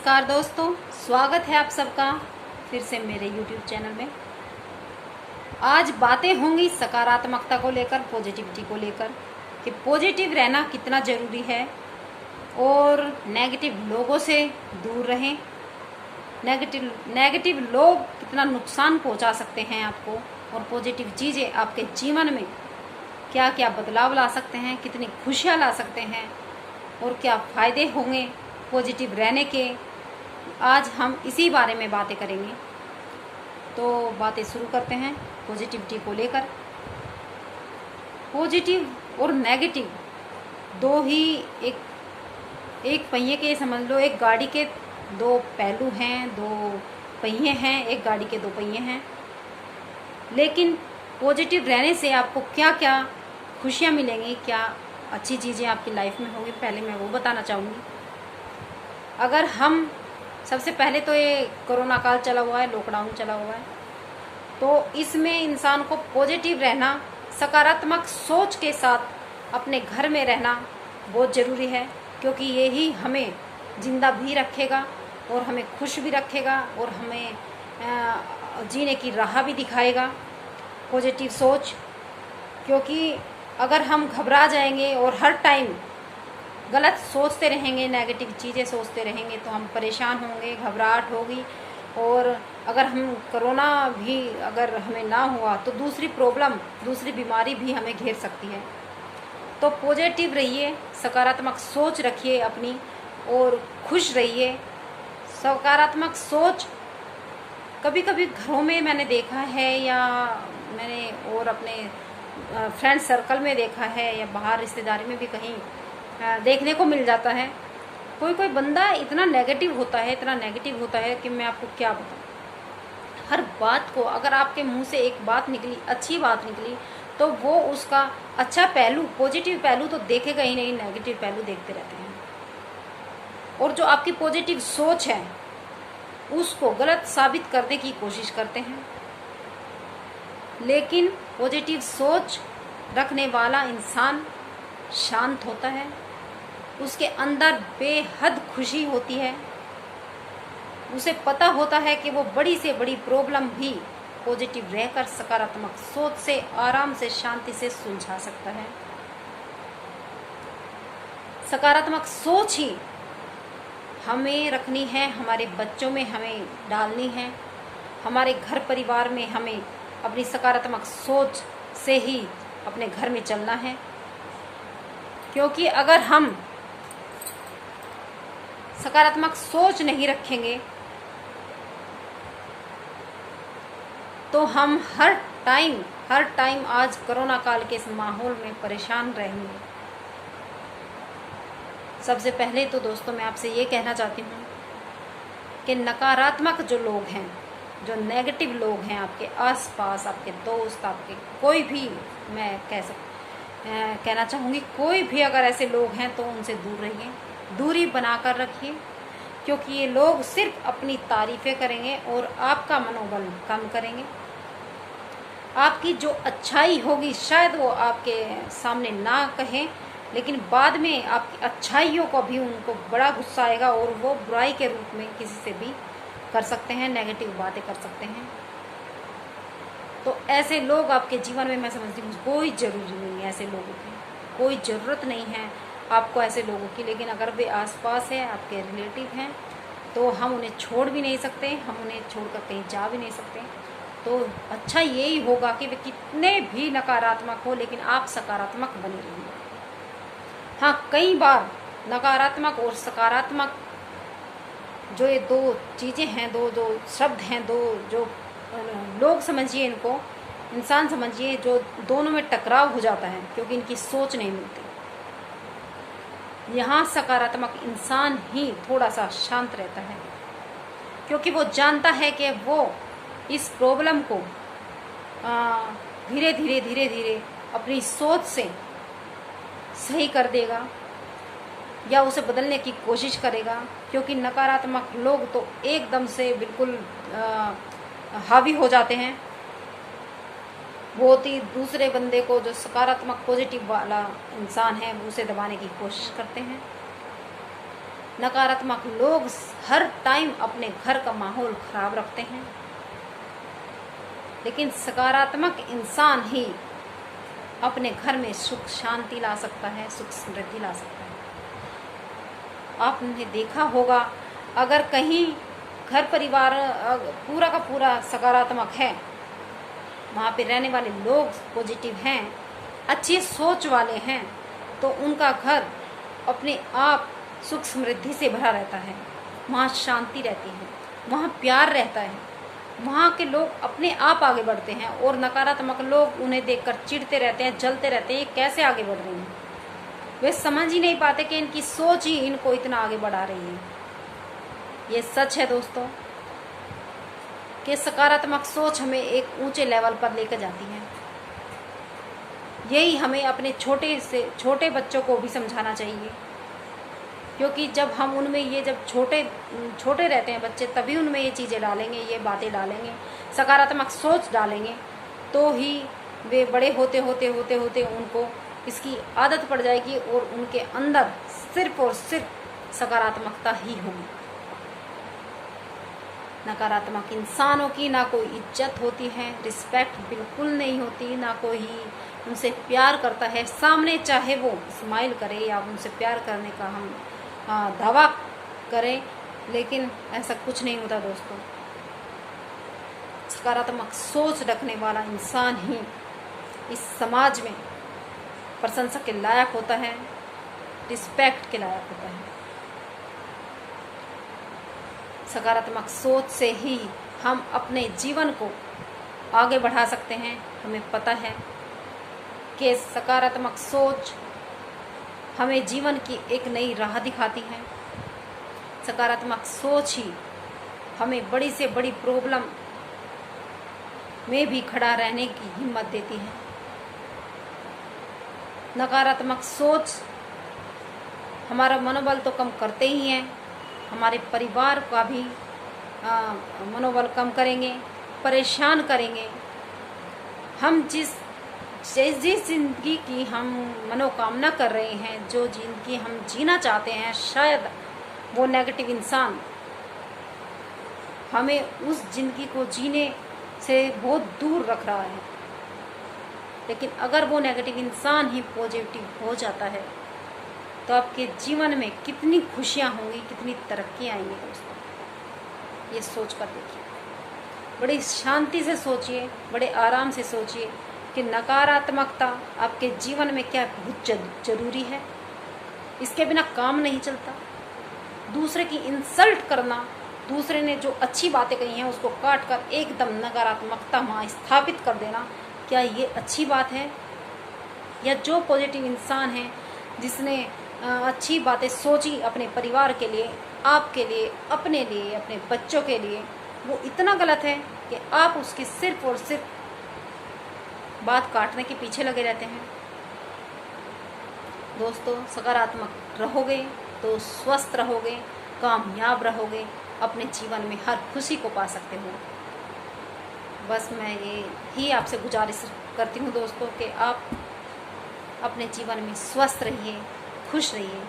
नमस्कार दोस्तों, स्वागत है आप सबका फिर से मेरे YouTube चैनल में। आज बातें होंगी सकारात्मकता को लेकर, पॉजिटिविटी को लेकर कि पॉजिटिव रहना कितना ज़रूरी है और नेगेटिव लोगों से दूर रहें। नेगेटिव लोग कितना नुकसान पहुंचा सकते हैं आपको, और पॉजिटिव चीज़ें आपके जीवन में क्या क्या बदलाव ला सकते हैं, कितनी खुशियाँ ला सकते हैं और क्या फ़ायदे होंगे पॉजिटिव रहने के। आज हम इसी बारे में बातें करेंगे। तो बातें शुरू करते हैं पॉजिटिविटी को लेकर। पॉजिटिव और नेगेटिव दो ही एक पहिए के, समझ लो एक गाड़ी के दो पहलू हैं, दो पहिए हैं, एक गाड़ी के दो पहिए हैं। लेकिन पॉजिटिव रहने से आपको क्या क्या खुशियाँ मिलेंगी, क्या अच्छी चीज़ें आपकी लाइफ में होंगी, पहले मैं वो बताना चाहूँगी। अगर हम सबसे पहले तो ये कोरोना काल चला हुआ है, लॉकडाउन चला हुआ है, तो इसमें इंसान को पॉजिटिव रहना, सकारात्मक सोच के साथ अपने घर में रहना बहुत ज़रूरी है, क्योंकि ये ही हमें ज़िंदा भी रखेगा और हमें खुश भी रखेगा और हमें जीने की राह भी दिखाएगा पॉजिटिव सोच। क्योंकि अगर हम घबरा जाएंगे और हर टाइम गलत सोचते रहेंगे, नेगेटिव चीज़ें सोचते रहेंगे, तो हम परेशान होंगे, घबराहट होगी। और अगर हम कोरोना भी अगर हमें ना हुआ तो दूसरी प्रॉब्लम, दूसरी बीमारी भी हमें घेर सकती है। तो पॉजिटिव रहिए, सकारात्मक सोच रखिए अपनी और खुश रहिए। सकारात्मक सोच कभी कभी घरों में मैंने देखा है, या मैंने और अपने फ्रेंड सर्कल में देखा है, या बाहर रिश्तेदारी में भी कहीं देखने को मिल जाता है। कोई कोई बंदा इतना नेगेटिव होता है, इतना नेगेटिव होता है कि मैं आपको क्या बताऊं। हर बात को, अगर आपके मुंह से एक बात निकली, अच्छी बात निकली, तो वो उसका अच्छा पहलू, पॉजिटिव पहलू तो देखेगा ही नहीं, नेगेटिव पहलू देखते रहते हैं। और जो आपकी पॉजिटिव सोच है उसको गलत साबित करने की कोशिश करते हैं। लेकिन पॉजिटिव सोच रखने वाला इंसान शांत होता है, उसके अंदर बेहद खुशी होती है। उसे पता होता है कि वो बड़ी से बड़ी प्रॉब्लम भी पॉजिटिव रहकर सकारात्मक सोच से आराम से, शांति से सुलझा सकता है। सकारात्मक सोच ही हमें रखनी है, हमारे बच्चों में हमें डालनी है, हमारे घर परिवार में हमें अपनी सकारात्मक सोच से ही अपने घर में चलना है। क्योंकि अगर हम सकारात्मक सोच नहीं रखेंगे तो हम हर टाइम आज कोरोना काल के इस माहौल में परेशान रहेंगे। सबसे पहले तो दोस्तों मैं आपसे ये कहना चाहती हूँ कि नकारात्मक जो लोग हैं, जो नेगेटिव लोग हैं आपके आसपास, आपके दोस्त, आपके कोई भी, मैं कहना चाहूँगी कोई भी अगर ऐसे लोग हैं तो उनसे दूर रहिए, दूरी बनाकर रखिए। क्योंकि ये लोग सिर्फ अपनी तारीफ़ें करेंगे और आपका मनोबल कम करेंगे। आपकी जो अच्छाई होगी शायद वो आपके सामने ना कहें, लेकिन बाद में आपकी अच्छाइयों को भी उनको बड़ा गुस्सा आएगा और वो बुराई के रूप में किसी से भी कर सकते हैं, नेगेटिव बातें कर सकते हैं। तो ऐसे लोग आपके जीवन में, मैं समझती हूँ, कोई ज़रूरी नहीं है ऐसे लोगों की, कोई ज़रूरत नहीं है आपको ऐसे लोगों की। लेकिन अगर वे आसपास है, आपके रिलेटिव हैं, तो हम उन्हें छोड़ भी नहीं सकते, हम उन्हें छोड़कर कहीं जा भी नहीं सकते। तो अच्छा यही होगा कि वे कितने भी नकारात्मक हो, लेकिन आप सकारात्मक बने रहिए। हाँ, कई बार नकारात्मक और सकारात्मक जो ये दो चीज़ें हैं, दो शब्द हैं, दो जो लोग समझिए, इनको इंसान समझिए, जो दोनों में टकराव हो जाता है क्योंकि इनकी सोच नहीं मिलती। यहाँ सकारात्मक इंसान ही थोड़ा सा शांत रहता है, क्योंकि वो जानता है कि वो इस प्रॉब्लम को धीरे धीरे अपनी सोच से सही कर देगा या उसे बदलने की कोशिश करेगा। क्योंकि नकारात्मक लोग तो एकदम से बिल्कुल हावी हो जाते हैं, बहुत ही दूसरे बंदे को, जो सकारात्मक पॉजिटिव वाला इंसान है, उसे दबाने की कोशिश करते हैं। नकारात्मक लोग हर टाइम अपने घर का माहौल खराब रखते हैं, लेकिन सकारात्मक इंसान ही अपने घर में सुख शांति ला सकता है, सुख समृद्धि ला सकता है। आपने देखा होगा, अगर कहीं घर परिवार पूरा का पूरा सकारात्मक है, वहाँ पे रहने वाले लोग पॉजिटिव हैं, अच्छी सोच वाले हैं, तो उनका घर अपने आप सुख समृद्धि से भरा रहता है। वहाँ शांति रहती है, वहाँ प्यार रहता है, वहाँ के लोग अपने आप आगे बढ़ते हैं। और नकारात्मक लोग उन्हें देखकर चिढ़ते रहते हैं, जलते रहते हैं, ये कैसे आगे बढ़ रही हैं। वे समझ ही नहीं पाते कि इनकी सोच ही इनको इतना आगे बढ़ा रही है। ये सच है दोस्तों कि सकारात्मक सोच हमें एक ऊंचे लेवल पर लेकर जाती है। यही हमें अपने छोटे से छोटे बच्चों को भी समझाना चाहिए, क्योंकि जब हम उनमें ये जब छोटे रहते हैं बच्चे, तभी उनमें ये चीज़ें डालेंगे, ये बातें डालेंगे, सकारात्मक सोच डालेंगे, तो ही वे बड़े होते होते उनको इसकी आदत पड़ जाएगी और उनके अंदर सिर्फ और सिर्फ सकारात्मकता ही होगी। नकारात्मक इंसानों की ना कोई इज्जत होती है, रिस्पेक्ट बिल्कुल नहीं होती, ना कोई उनसे प्यार करता है। सामने चाहे वो स्माइल करे या उनसे प्यार करने का हम दावा करें, लेकिन ऐसा कुछ नहीं होता दोस्तों। सकारात्मक सोच रखने वाला इंसान ही इस समाज में प्रशंसा के लायक होता है, रिस्पेक्ट के लायक होता है। सकारात्मक सोच से ही हम अपने जीवन को आगे बढ़ा सकते हैं। हमें पता है कि सकारात्मक सोच हमें जीवन की एक नई राह दिखाती है। सकारात्मक सोच ही हमें बड़ी से बड़ी प्रॉब्लम में भी खड़ा रहने की हिम्मत देती है। नकारात्मक सोच हमारा मनोबल तो कम करते ही हैं, हमारे परिवार का भी मनोबल कम करेंगे, परेशान करेंगे। हम जिस जिंदगी की हम मनोकामना कर रहे हैं, जो जिंदगी हम जीना चाहते हैं, शायद वो नेगेटिव इंसान हमें उस जिंदगी को जीने से बहुत दूर रख रहा है। लेकिन अगर वो नेगेटिव इंसान ही पॉजिटिव हो जाता है, तो आपके जीवन में कितनी खुशियाँ होंगी, कितनी तरक्की आएंगी दोस्तों। ये सोच कर देखिए, बड़ी शांति से सोचिए, बड़े आराम से सोचिए कि नकारात्मकता आपके जीवन में क्या बहुत जरूरी है। इसके बिना काम नहीं चलता। दूसरे की इंसल्ट करना, दूसरे ने जो अच्छी बातें कही हैं उसको काट कर एकदम नकारात्मकता वहाँ स्थापित कर देना, क्या ये अच्छी बात है? या जो पॉजिटिव इंसान है, जिसने अच्छी बातें सोची अपने परिवार के लिए, आपके लिए, अपने लिए, अपने बच्चों के लिए, वो इतना गलत है कि आप उसकी सिर्फ और सिर्फ बात काटने के पीछे लगे रहते हैं। दोस्तों, सकारात्मक रहोगे तो स्वस्थ रहोगे, कामयाब रहोगे, अपने जीवन में हर खुशी को पा सकते हो। बस मैं ये ही आपसे गुजारिश करती हूँ दोस्तों कि आप अपने जीवन में स्वस्थ रहिए, खुश रहिए।